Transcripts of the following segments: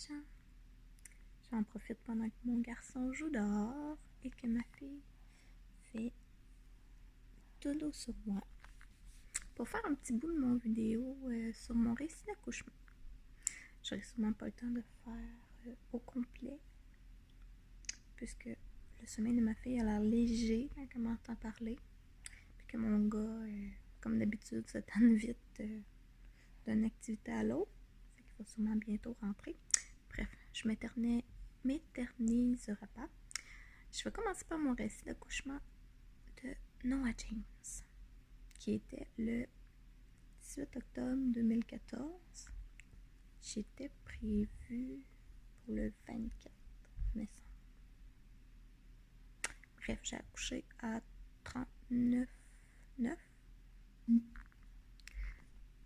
gens. J'en profite pendant que mon garçon joue dehors et que ma fille fait dodo sur moi pour faire un petit bout de mon vidéo sur mon récit d'accouchement. J'aurai sûrement pas le temps de faire au complet puisque le sommeil de ma fille a l'air léger quand elle m'entend parler puis que mon gars, comme d'habitude, se tanne vite d'une activité à l'autre. Fait qu'il va sûrement bientôt rentrer. Bref, je m'éterniserai pas. Je vais commencer par mon récit d'accouchement de Noah James, qui était le 18 octobre 2014. J'étais prévue pour le 24 décembre. Bref, j'ai accouché à 39,9.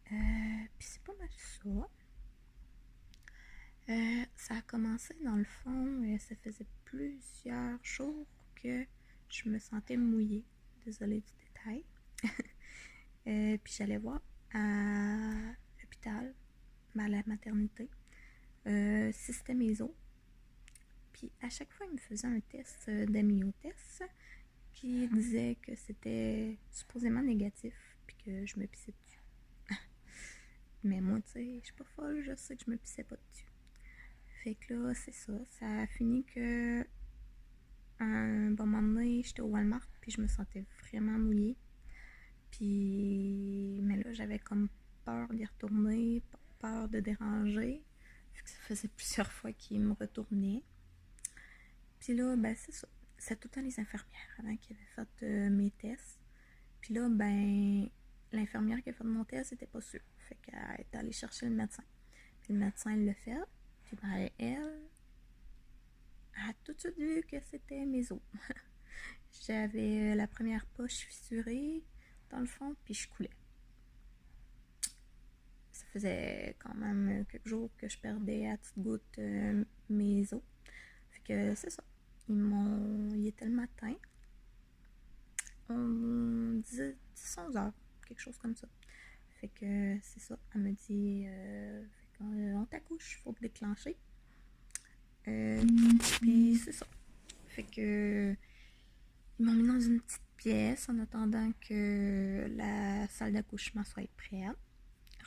Puis c'est pas mal ça. Ça a commencé dans le fond, ça faisait plusieurs jours que je me sentais mouillée. Désolée du détail. Puis j'allais voir à l'hôpital, à la maternité, système ISO. Puis à chaque fois, il me faisait un test d'amniotest qui disait que c'était supposément négatif puis que je me pissais dessus. Mais moi, tu sais, je suis pas folle, je sais que je me pissais pas dessus. Fait que là, c'est ça. Ça a fini que un bon moment donné, j'étais au Walmart puis je me sentais vraiment mouillée. Puis, mais là, j'avais comme peur d'y retourner, peur de déranger. Fait que ça faisait plusieurs fois qu'il me retournait. Puis là, ben c'est ça. C'est tout le temps les infirmières avant qui avaient fait mes tests. Puis là, ben, l'infirmière qui a fait mon test n'était pas sûre. Fait qu'elle est allée chercher le médecin. Puis le médecin l'a fait. Puis ben, elle a tout de suite vu que c'était mes os. J'avais la première poche fissurée dans le fond, puis je coulais. Ça faisait quand même quelques jours que je perdais à petites gouttes mes os. Fait que c'est ça. Il était le matin. On disait 10-11 heures, quelque chose comme ça. Fait que c'est ça. Elle me dit on t'accouche, faut te déclencher. Puis c'est ça. Fait que ils m'ont mis dans une petite pièce en attendant que la salle d'accouchement soit prête.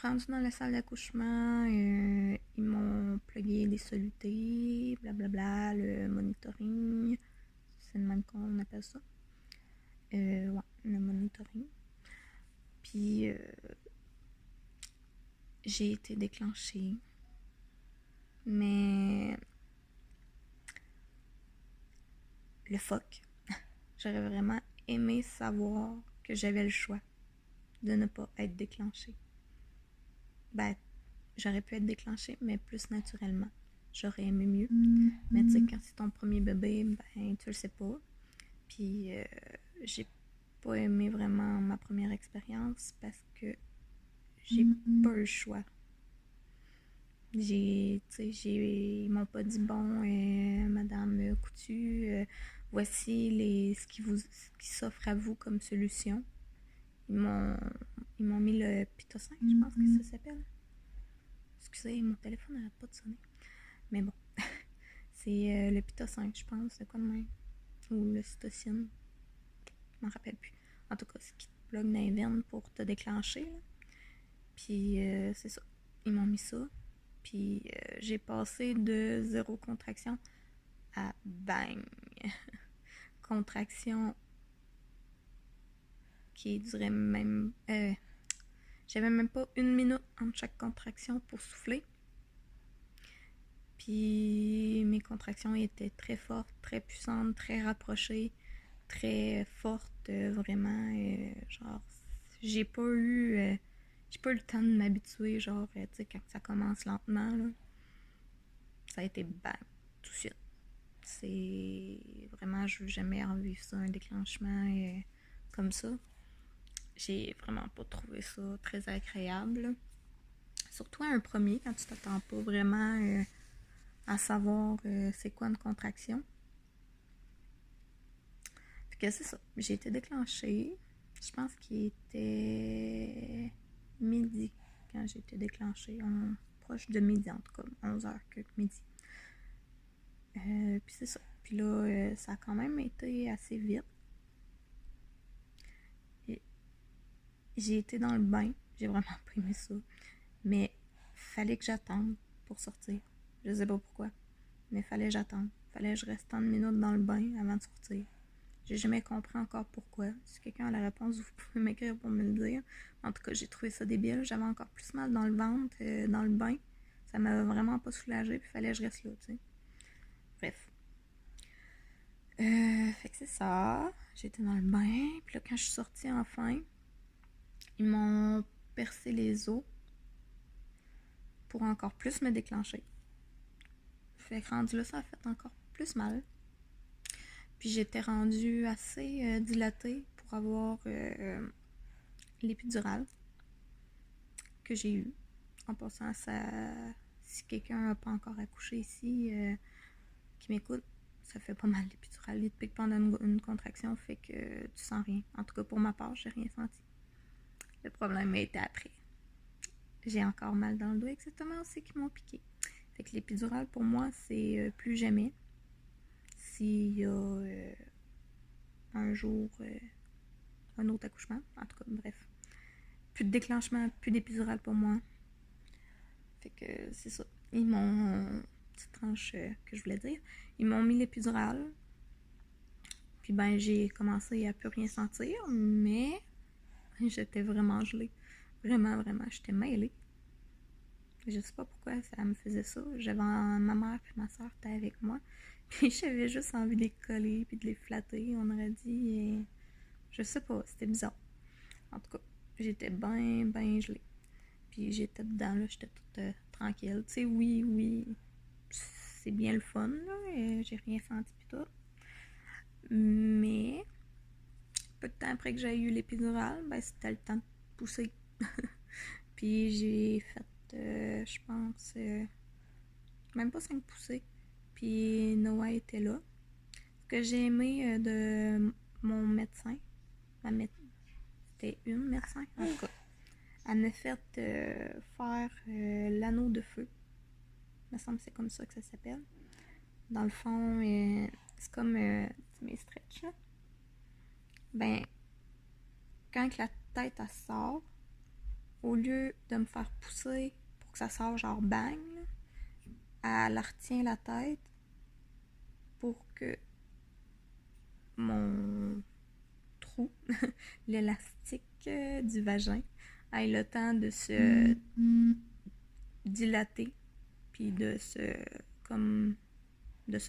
Rendu dans la salle d'accouchement, ils m'ont plugué des solutés, blablabla, le monitoring. C'est le même qu'on appelle ça. Ouais, le monitoring. Puis j'ai été déclenchée. Mais le fuck. J'aurais vraiment aimé savoir que j'avais le choix de ne pas être déclenchée. Ben, j'aurais pu être déclenchée, mais plus naturellement. J'aurais aimé mieux. Mais tu sais, quand c'est ton premier bébé, ben, tu le sais pas. Puis, j'ai pas aimé vraiment ma première expérience parce que j'ai pas eu le choix. Ils m'ont pas dit bon, Madame Coutu, voici ce qui s'offre à vous comme solution. Ils m'ont mis le pitocin, je pense que ça s'appelle. Excusez, mon téléphone n'arrête pas de sonner. Mais bon, c'est le pitocin, je pense, c'est quoi de même? Ou le cytocine. Je m'en rappelle plus. En tout cas, c'est qui te bloque dans les veines pour te déclencher. Là. Puis c'est ça. Ils m'ont mis ça. Puis j'ai passé de 0 contraction à bang. Contraction qui durait même... j'avais même pas 1 minute entre chaque contraction pour souffler. Puis mes contractions étaient très fortes, très puissantes, très rapprochées, très fortes, vraiment. Genre, j'ai pas eu le temps de m'habituer, genre, tu sais, quand ça commence lentement, là, ça a été bang, tout de suite. C'est vraiment, je veux jamais revivre ça, un déclenchement comme ça. J'ai vraiment pas trouvé ça très agréable. Surtout à un premier, quand tu t'attends pas vraiment à savoir c'est quoi une contraction. Fait que c'est ça. J'ai été déclenchée. Je pense qu'il était midi quand j'ai été déclenchée. proche de midi, en tout cas, 11h que midi. Puis c'est ça. Puis là, ça a quand même été assez vite. J'ai été dans le bain, j'ai vraiment pas aimé ça. Mais fallait que j'attende pour sortir. Je sais pas pourquoi. Mais fallait que j'attende. Fallait que je reste tant de minutes dans le bain avant de sortir. J'ai jamais compris encore pourquoi. Si quelqu'un a la réponse, vous pouvez m'écrire pour me le dire. En tout cas, j'ai trouvé ça débile. J'avais encore plus mal dans le ventre, dans le bain. Ça m'avait vraiment pas soulagée, puis fallait que je reste là, tu sais. Bref. Fait que c'est ça. J'étais dans le bain, puis là, quand je suis sortie enfin, ils m'ont percé les os pour encore plus me déclencher. Fait que rendu là, ça a fait encore plus mal. Puis j'étais rendue assez dilatée pour avoir l'épidurale que j'ai eue. En passant, ça, si quelqu'un n'a pas encore accouché ici, qui m'écoute, ça fait pas mal l'épidurale. Il te pique pendant une contraction, fait que tu sens rien. En tout cas, pour ma part, j'ai rien senti. Le problème a été après. J'ai encore mal dans le dos, exactement, c'est qu'ils m'ont piqué. Fait que l'épidurale, pour moi, c'est plus jamais. S'il y a un jour un autre accouchement, en tout cas, bref. Plus de déclenchement, plus d'épidurale pour moi. Fait que c'est ça. Ils m'ont... Petite tranche que je voulais dire. Ils m'ont mis l'épidurale. Puis ben, j'ai commencé à plus rien sentir, mais j'étais vraiment gelée. Vraiment, vraiment, j'étais mêlée. Je sais pas pourquoi ça me faisait ça. J'avais ma mère et ma soeur étaient avec moi. Puis j'avais juste envie de les coller puis de les flatter, on aurait dit. Et... Je sais pas, c'était bizarre. En tout cas, j'étais bien gelée. Puis j'étais dedans, là, j'étais toute tranquille. Tu sais, oui, c'est bien le fun, là, et j'ai rien senti pis tout. Mais, peu de temps après que j'ai eu l'épidurale, ben c'était le temps de pousser. Puis j'ai fait, je pense, même pas 5 poussées. Puis Noah était là. Ce que j'ai aimé de mon médecin, c'était une médecin, en tout cas, elle m'a fait faire l'anneau de feu. Il me semble que c'est comme ça que ça s'appelle. Dans le fond, c'est comme mes stretch là. Ben, quand la tête elle sort, au lieu de me faire pousser pour que ça sorte genre bang, là, elle retient la tête pour que mon trou, l'élastique du vagin, ait le temps de se dilater puis de se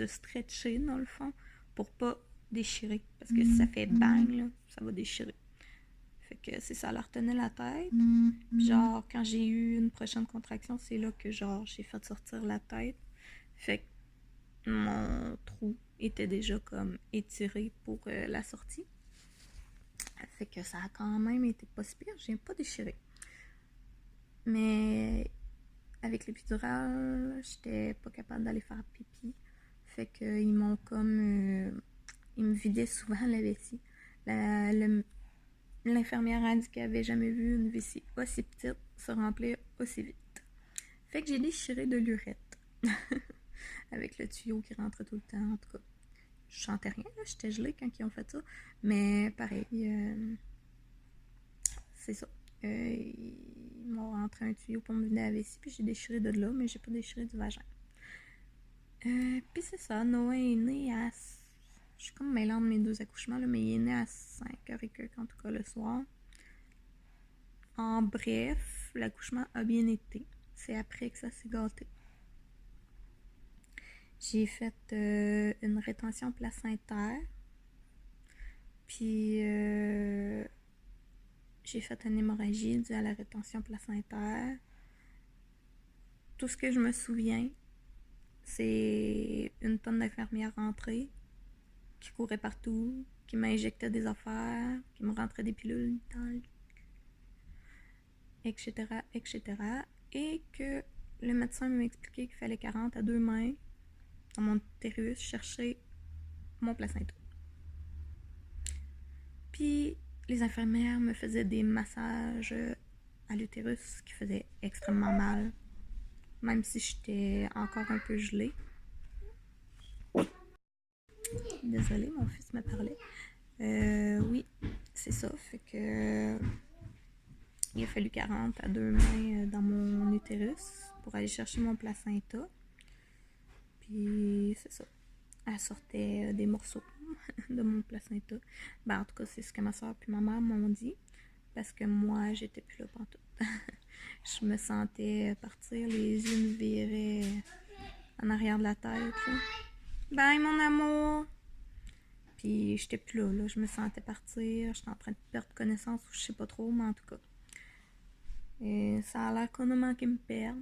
stretcher dans le fond pour pas déchirer parce que si ça fait bang là, ça va déchirer. Fait que c'est ça, elle retenait la tête. Puis genre quand j'ai eu une prochaine contraction, c'est là que genre j'ai fait sortir la tête. Fait que mon trou était déjà comme étiré pour la sortie. Fait que ça a quand même été pas si pire, j'ai pas déchiré. Mais avec l'épidural, j'étais pas capable d'aller faire pipi. Fait qu'ils m'ont comme... ils me vidaient souvent la vessie. L'infirmière a dit qu'elle avait jamais vu une vessie aussi petite se remplir aussi vite. Fait que j'ai déchiré de l'urette. Avec le tuyau qui rentrait tout le temps, en tout cas. Je sentais rien, là, j'étais gelée quand ils ont fait ça. Mais pareil, c'est ça. Ils m'ont rentré un tuyau pour me vider la vessie, puis j'ai déchiré de là, mais j'ai pas déchiré du vagin. Puis c'est ça, Noah est né à... Je suis comme mêlant de mes deux accouchements, là, mais il est né à 5h et quelques, en tout cas le soir. En bref, l'accouchement a bien été. C'est après que ça s'est gâté. J'ai fait une rétention placentaire. Puis j'ai fait une hémorragie due à la rétention placentaire. Tout ce que je me souviens, c'est une tonne d'infirmières rentrées qui couraient partout, qui m'injectaient des affaires, qui me rentraient des pilules dans le... etc., etc. Et que le médecin m'a expliqué qu'il fallait 40 à 2 mains dans mon utérus chercher mon placenta. Puis les infirmières me faisaient des massages à l'utérus qui faisaient extrêmement mal. même si j'étais encore un peu gelée. Désolée, mon fils me parlait. Oui, c'est ça. Fait que il a fallu 40 à 2 mains dans mon utérus pour aller chercher mon placenta. Puis c'est ça. Elle sortait des morceaux de mon placenta. Ben, en tout cas, c'est ce que ma soeur et ma mère m'ont dit. Parce que moi, j'étais plus là pantoute. Je me sentais partir, les yeux me viraient en arrière de la tête. Là. Bye, mon amour! Puis j'étais plus là. Je me sentais partir. J'étais en train de perdre connaissance ou je sais pas trop, mais en tout cas. Et ça a l'air qu'on a manqué me perdre.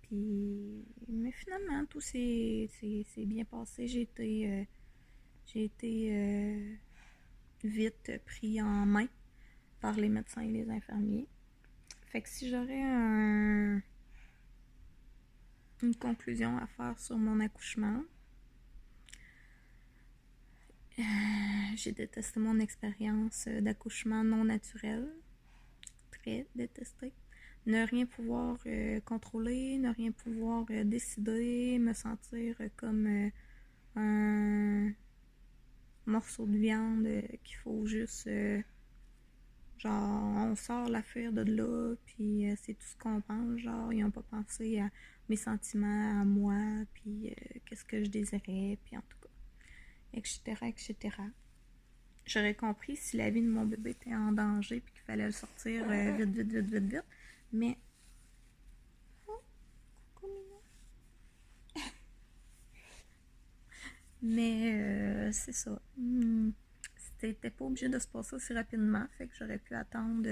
Puis, mais finalement, tout s'est bien passé. J'ai été vite pris en main par les médecins et les infirmiers. Fait que si j'aurais une conclusion à faire sur mon accouchement, j'ai détesté mon expérience d'accouchement non naturel. Très détesté. Ne rien pouvoir contrôler, ne rien pouvoir décider, me sentir comme un morceau de viande qu'il faut juste genre on sort la fuir de là puis c'est tout ce qu'on pense, genre ils n'ont pas pensé à mes sentiments à moi puis qu'est-ce que je désirais puis en tout cas etc. J'aurais compris si la vie de mon bébé était en danger puis qu'il fallait le sortir vite mais mais c'est ça. C'était pas obligé de se passer aussi rapidement, fait que j'aurais pu attendre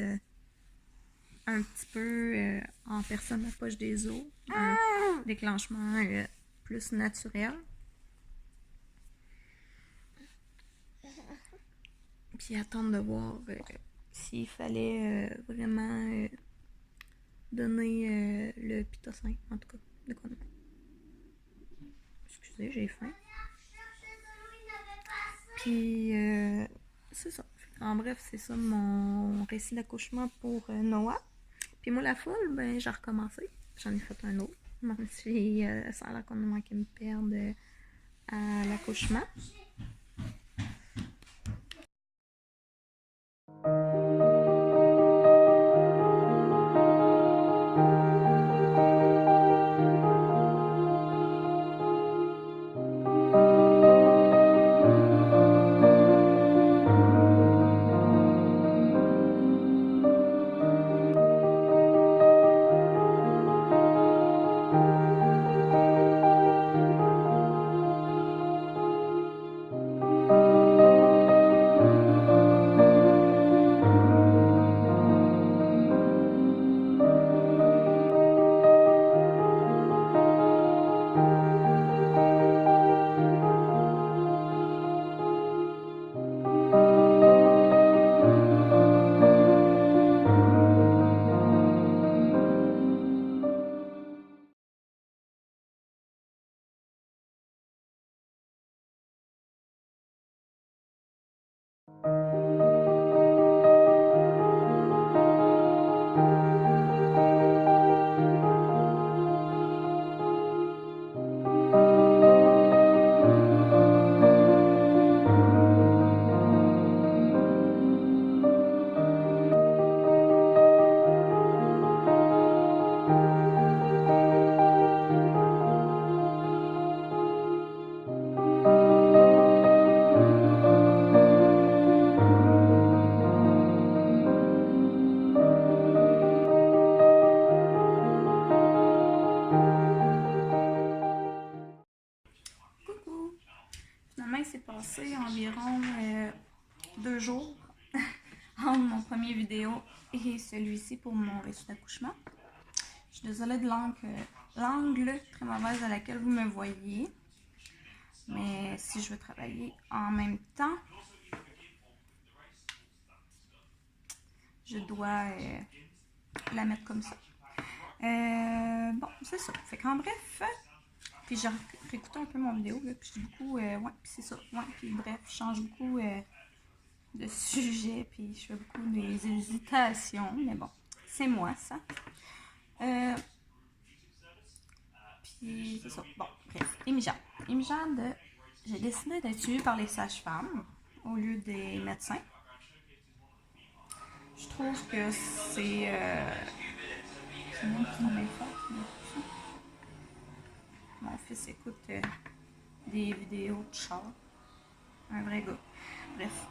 un petit peu en personne à la poche des os, un déclenchement plus naturel. Puis attendre de voir s'il fallait vraiment donner le pitocin, en tout cas, de quoi. Excusez, j'ai faim. Puis c'est ça. En bref, c'est ça mon récit d'accouchement pour Noah. Puis moi, la foule, ben, j'ai recommencé. J'en ai fait un autre. Même si ça a l'air qu'on a manqué me perdre à l'accouchement. Finalement, il s'est passé environ 2 jours entre mon premier vidéo et celui-ci pour mon récit d'accouchement. Je suis désolée de l'angle très mauvaise à laquelle vous me voyez. Mais si je veux travailler en même temps, je dois la mettre comme ça. Bon, c'est ça. Fait qu'en bref, puis j'ai réécouté un peu mon vidéo, là, puis j'ai beaucoup, ouais, puis c'est ça. Ouais, puis bref, je change beaucoup de sujet, puis je fais beaucoup des hésitations, mais bon, c'est moi ça. Euh, Puis c'est ça. Bon, bref. Imijade, j'ai décidé d'être suivie par les sages-femmes au lieu des médecins. Je trouve que c'est. C'est même qui sont bien forts. Mon fils écoute des vidéos de char. Un vrai gars. Bref.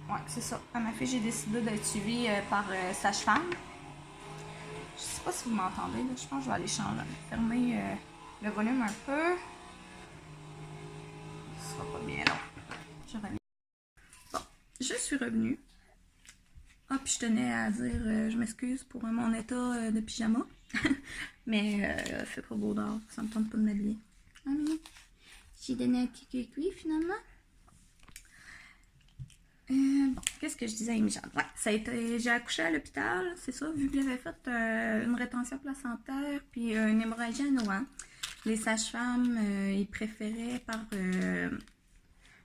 Ouais, c'est ça. À ma fille, j'ai décidé d'être suivie par sage-femme. Je sais pas si vous m'entendez, là. Je pense que je vais aller fermer le volume un peu. Ce sera pas bien long. Je reviens. Bon, je suis revenue. Ah, puis je tenais à dire, je m'excuse pour mon état de pyjama. Mais fait pas beau dehors, ça me tente pas de m'habiller. Ah mais j'ai donné un petit cuicui finalement. Bon, qu'est-ce que je disais à Imijade? Ouais, ça a été, j'ai accouché à l'hôpital, c'est ça, vu que j'avais fait une rétention placentaire puis une hémorragie à noix. Les sages-femmes, ils préféraient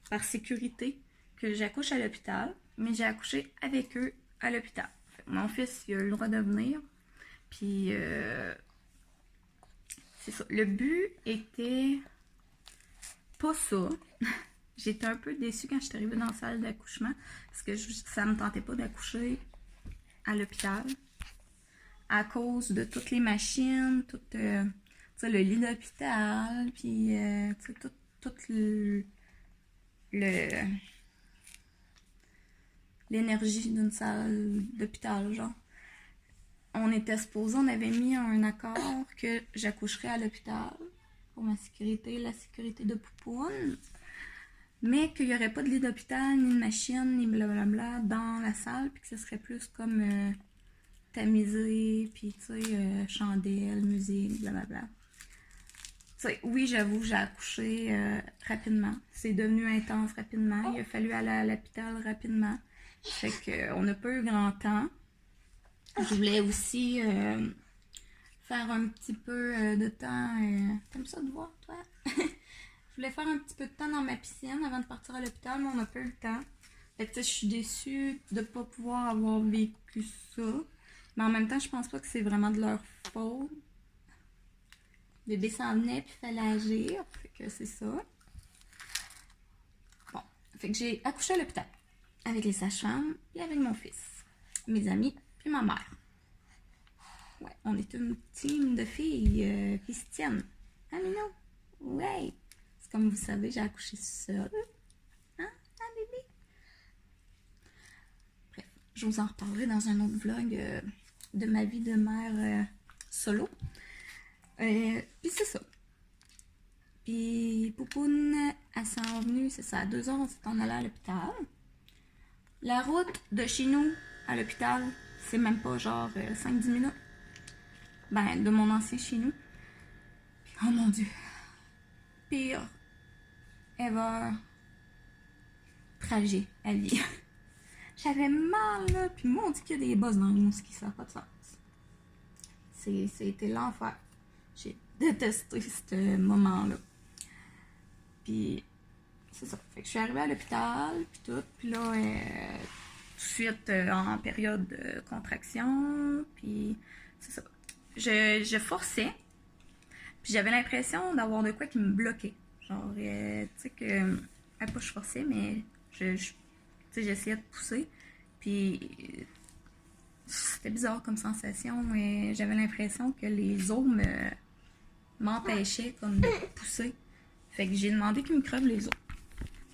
par sécurité que j'accouche à l'hôpital, mais j'ai accouché avec eux à l'hôpital. Mon fils, il a eu le droit de venir, puis c'est ça. Le but était pas ça. J'étais un peu déçue quand je suis arrivée dans la salle d'accouchement parce que ça me tentait pas d'accoucher à l'hôpital à cause de toutes les machines, tout le lit d'hôpital, puis tout l'énergie d'une salle d'hôpital, genre. On était supposé, on avait mis un accord que j'accoucherais à l'hôpital pour ma sécurité, la sécurité de Poupoune, mais qu'il n'y aurait pas de lit d'hôpital, ni de machine, ni blablabla dans la salle, puis que ce serait plus comme tamisé, puis tu sais, chandelle, musique, blablabla. Tu sais, oui, j'avoue, j'ai accouché rapidement. C'est devenu intense rapidement. Il a fallu aller à l'hôpital rapidement. Fait qu'on n'a pas eu grand temps. Je voulais aussi faire un petit peu de temps. T'aimes ça de voir, toi? Je voulais faire un petit peu de temps dans ma piscine avant de partir à l'hôpital, mais on n'a pas eu le temps. Fait que je suis déçue de ne pas pouvoir avoir vécu ça. Mais en même temps, je pense pas que c'est vraiment de leur faute. Le bébé s'en venait puis il fallait agir. Fait que c'est ça. Bon. Fait que j'ai accouché à l'hôpital. Avec les sages-femmes et avec mon fils. Mes amis puis ma mère. Ouais, on est une team de filles qui se tiennent. Ah mais non. Ouais. C'est comme vous savez, j'ai accouché seule. Hein? Ah bébé. Bref, je vous en reparlerai dans un autre vlog de ma vie de mère solo. Puis c'est ça. Puis Poupoune, elle s'en venue, c'est ça, à 2 heures, on s'est en allé à l'hôpital. La route de chez nous à l'hôpital, c'est même pas genre 5-10 minutes. Ben, de mon ancien chez nous. Oh mon Dieu. Pire ever trajet à vie. J'avais mal, là, puis moi, on dit qu'il y a des bosses dans le mousse qui ça n'a pas de sens. C'était l'enfer. J'ai détesté ce moment-là. Puis, c'est ça. Fait que je suis arrivée à l'hôpital, puis tout. Puis là, tout de suite en période de contraction. Puis, c'est ça. Je forçais. Puis j'avais l'impression d'avoir de quoi qui me bloquait. Genre, tu sais que... pas je forçais, mais j'essayais de pousser. Puis c'était bizarre comme sensation. Mais j'avais l'impression que les os m'empêchaient comme de pousser. Fait que j'ai demandé qu'ils me crevent les os.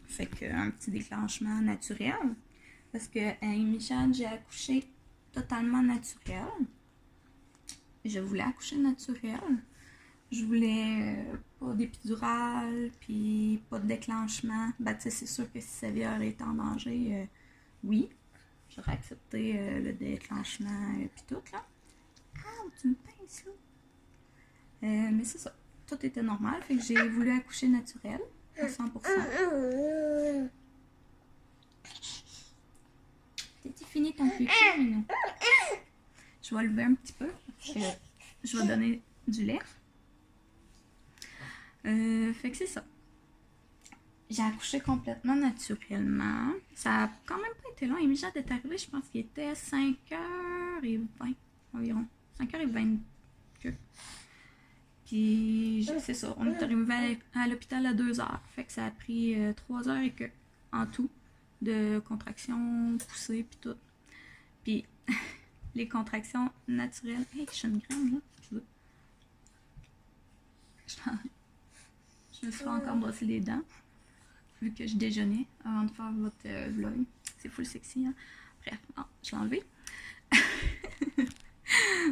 Fait qu'un petit déclenchement naturel. Parce que à Imijade, j'ai accouché totalement naturel. Je voulais accoucher naturel. Je voulais pas d'épidural, puis pas de déclenchement. Ben, tu sais, c'est sûr que si Xavier était en danger, oui, j'aurais accepté le déclenchement, puis tout, là. Ah, tu me pinces, là. Mais c'est ça. Tout était normal, fait que j'ai voulu accoucher naturel, à 100%. T'es fini ton cucu, Minou? Je vais lever un petit peu. Je vais donner du lait. Fait que c'est ça. J'ai accouché complètement naturellement. Ça a quand même pas été long. Imijade est arrivée, je pense qu'il était 5h20 environ. 5h20. Puis, c'est ça, on est arrivé à l'hôpital à 2h. Fait que ça a pris 3h et que, en tout, de contractions, poussées, puis tout. Puis, les contractions naturelles. Hey, je suis une grande, là. Je me suis encore brossé les dents, vu que je déjeunais avant de faire votre vlog. C'est full sexy, hein? Bref, non, je l'ai enlevé.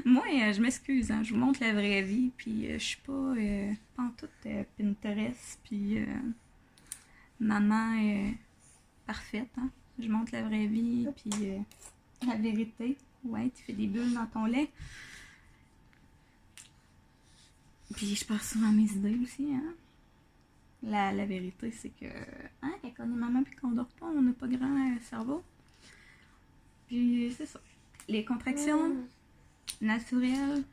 Moi, je m'excuse, hein, je vous montre la vraie vie, puis je suis pas en tout Pinterest, puis maman parfaite, hein. Je montre la vraie vie, puis la vérité. Ouais, tu fais des bulles dans ton lait. Puis je passe souvent mes idées aussi, hein. La vérité, c'est que hein, quand on est maman puis qu'on dort pas, on n'a pas grand cerveau. Puis c'est ça. Les contractions naturelles.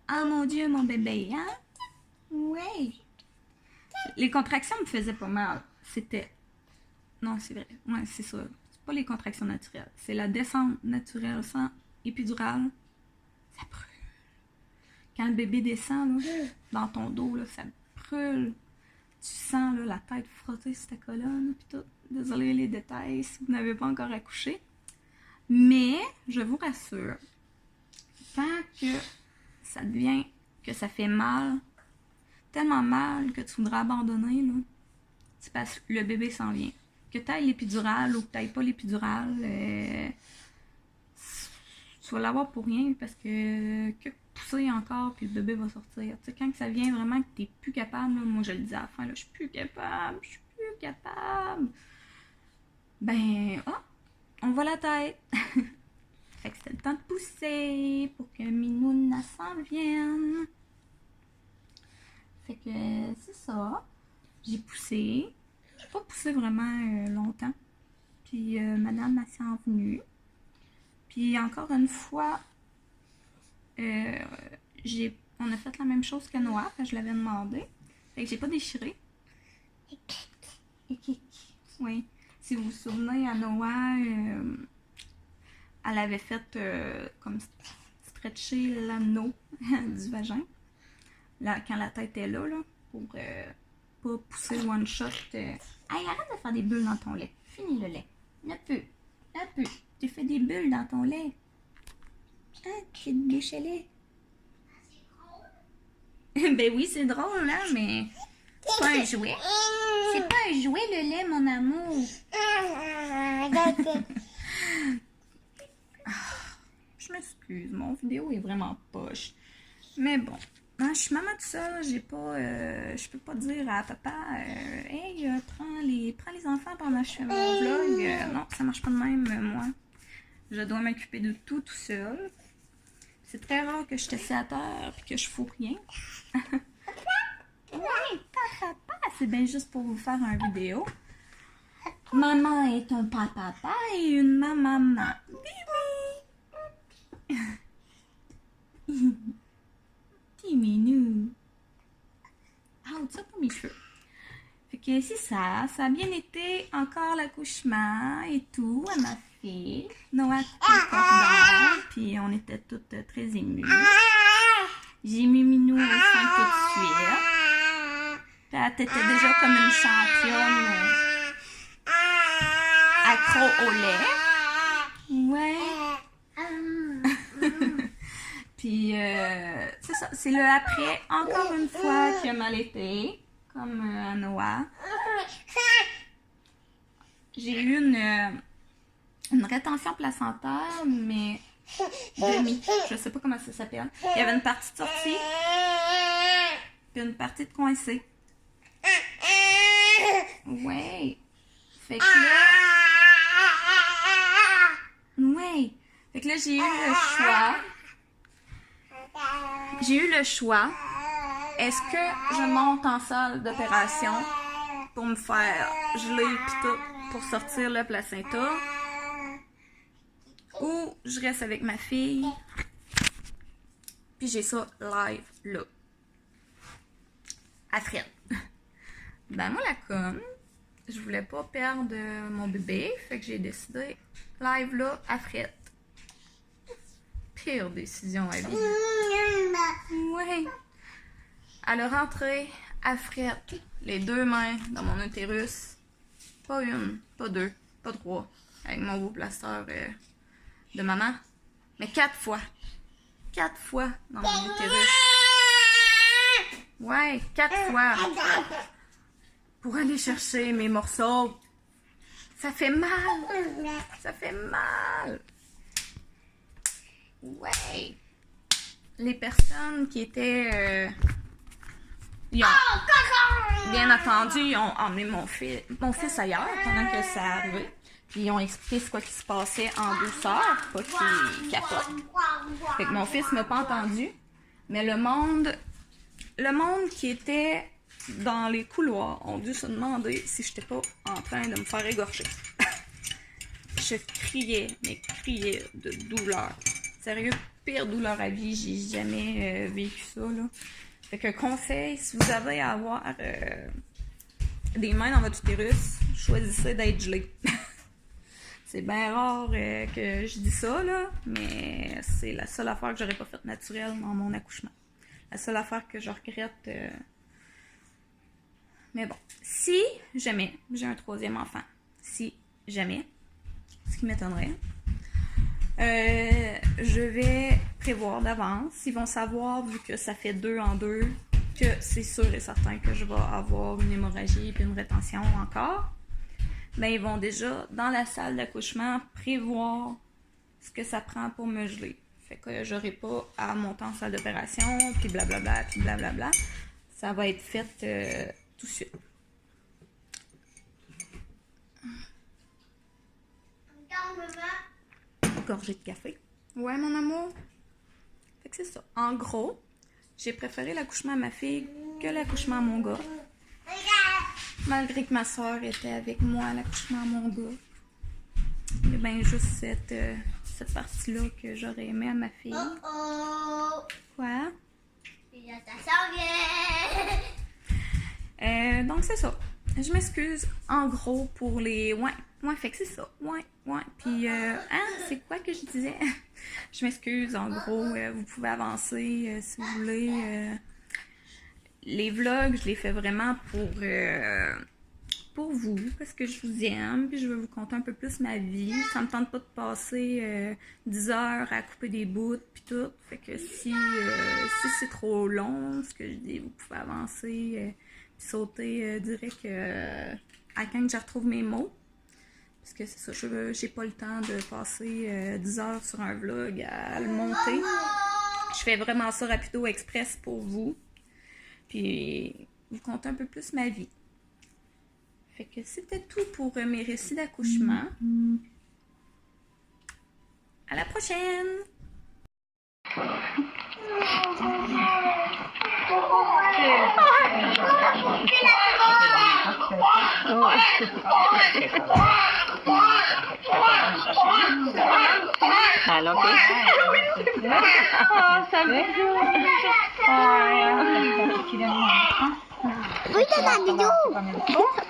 Ah mon Dieu, mon bébé, hein? Ouais. Les contractions me faisaient pas mal. C'était... Non, c'est vrai. Ouais, c'est ça. C'est pas les contractions naturelles. C'est la descente naturelle sans épidurale. Ça brûle. Quand le bébé descend là, dans ton dos, là, ça brûle. Tu sens là, la tête frotter sur ta colonne, puis tout. Désolée les détails si vous n'avez pas encore accouché. Mais, je vous rassure, quand que ça devient, que ça fait mal, tellement mal que tu voudras abandonner, là, c'est parce que le bébé s'en vient. Que tu ailles l'épidurale ou que tu n'ailles pas l'épidurale, tu vas l'avoir pour rien parce que pousser encore puis le bébé va sortir. Tu sais, quand ça vient vraiment que tu n'es plus capable, là, moi je le dis à la fin, là, je suis plus capable. Ben, oh, on voit la tête. Fait que c'était le temps de pousser pour que Minouna s'en vienne. Fait que c'est ça. J'ai poussé. J'ai pas poussé vraiment longtemps. Puis madame m'a s'en venue. Puis encore une fois, on a fait la même chose que Noah, quand je l'avais demandé. Fait que j'ai pas déchiré. Oui. Si vous vous souvenez, à Noah, elle avait fait comme stretcher l'anneau du vagin. Là, quand la tête est là, pour pas pousser one shot. Hey, arrête de faire des bulles dans ton lait. Finis le lait. Un peu. Tu fais des bulles dans ton lait. Ah, tu te déchelais. Ben oui, c'est drôle, là, mais c'est pas un jouet. C'est pas un jouet, le lait, mon amour. Je m'excuse, mon vidéo est vraiment poche. Mais bon, hein, je suis maman tout seul, j'ai pas, je peux pas dire à papa, hey, prends les enfants pendant que je fais mon vlog. Non, ça marche pas de même, moi. Je dois m'occuper de tout seul. C'est très rare que je t'assieds à terre et que je fous rien. Oui, papa, c'est bien juste pour vous faire une vidéo. Maman est un papa et une maman. Bibi. Petit minou. Ah, ça pour mes cheveux. Fait que c'est ça. Ça a bien été encore l'accouchement et tout à ma fille. Noah coupé le cordon. Puis on était toutes très émues. J'ai mis Minou au sein tout de suite. Puis elle était déjà comme une championne accro au lait. Ouais. Puis c'est ça. C'est le après, encore une fois, qui a mal été. Comme à Noah. J'ai eu une rétention placentaire, mais demi. Je sais pas comment ça s'appelle. Il y avait une partie de sortie, puis une partie de coincée. Ouais. Fait que là... Ouais. Fait que là, j'ai eu le choix. Est-ce que je monte en salle d'opération pour me faire geler pis tout pour sortir le placenta? Ou je reste avec ma fille puis j'ai ça live là. À Fred. Ben moi la conne, je voulais pas perdre mon bébé, fait que j'ai décidé live là à Fred. pire décision à vie. Ouais. Elle a rentré à frette les 2 mains dans mon utérus. Pas 1, pas 2, pas 3, avec mon beau plaster de maman, mais 4 fois. 4 fois dans mon utérus. Ouais, 4 fois. Pour aller chercher mes morceaux. Ça fait mal. Ça fait mal. Ouais. Les personnes qui étaient... bien entendu, ils ont emmené mon fils ailleurs pendant que ça arrivait. Puis ils ont expliqué ce quoi qui se passait en douceur, pas qu'il capote. Fait que mon fils m'a pas entendu. Mais le monde qui était dans les couloirs ont dû se demander si j'étais pas en train de me faire égorger. Je criais, mais criais de douleur. Sérieux, pire douleur à vie, j'ai jamais vécu ça, là. Fait que conseil, si vous avez à avoir des mains dans votre utérus, choisissez d'être gelé. C'est bien rare que je dis ça, là, mais c'est la seule affaire que j'aurais pas faite naturelle dans mon accouchement. La seule affaire que je regrette. Mais bon, si jamais j'ai un 3e enfant, si jamais, ce qui m'étonnerait, je vais prévoir d'avance. Ils vont savoir, vu que ça fait 2 en 2, que c'est sûr et certain que je vais avoir une hémorragie et une rétention encore. Mais ils vont déjà, dans la salle d'accouchement, prévoir ce que ça prend pour me geler. Fait que j'aurai pas à monter en salle d'opération, puis blablabla, puis blablabla. Ça va être fait tout de suite. Gorgée de café. Ouais, mon amour. Fait que c'est ça. En gros, j'ai préféré l'accouchement à ma fille que l'accouchement à mon gars. Malgré que ma soeur était avec moi à l'accouchement à mon gars. Il y a bien juste cette partie-là que j'aurais aimé à ma fille. Quoi? Donc c'est ça. Je m'excuse en gros pour les... Ouais, fait que c'est ça. Ouais. Puis, c'est quoi que je disais? Je m'excuse en gros. Vous pouvez avancer si vous voulez. Les vlogs, je les fais vraiment pour vous, parce que je vous aime, puis je veux vous conter un peu plus ma vie. Ça me tente pas de passer 10 heures à couper des bouts, puis tout. Fait que si c'est trop long, ce que je dis, vous pouvez avancer, puis sauter direct à quand je retrouve mes mots. Parce que c'est ça, j'ai pas le temps de passer 10 heures sur un vlog à le monter. Je fais vraiment ça rapido express pour vous. Puis, vous conter un peu plus ma vie. Fait que c'était tout pour mes récits d'accouchement. À la prochaine! Alors, oh, ça me Oui, donne un bisou.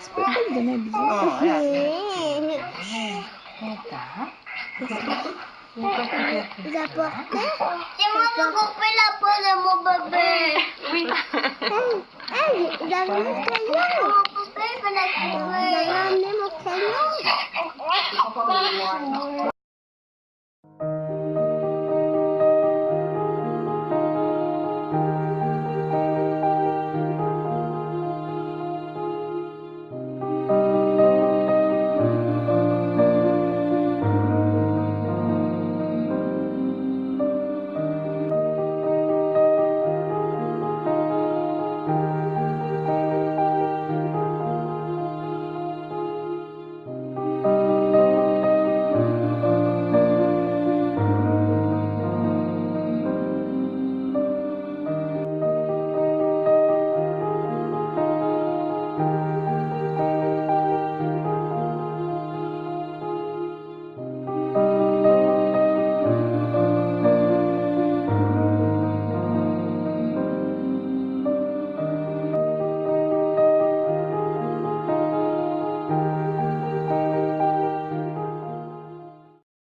Tu peux pas lui donner un bisou? Vous apportez? C'est moi qui ai coupé la peau de mon bébé. Oui. Vous avez mon crayon? Mon bébé, il va la couper. Vous avez amené mon crayon?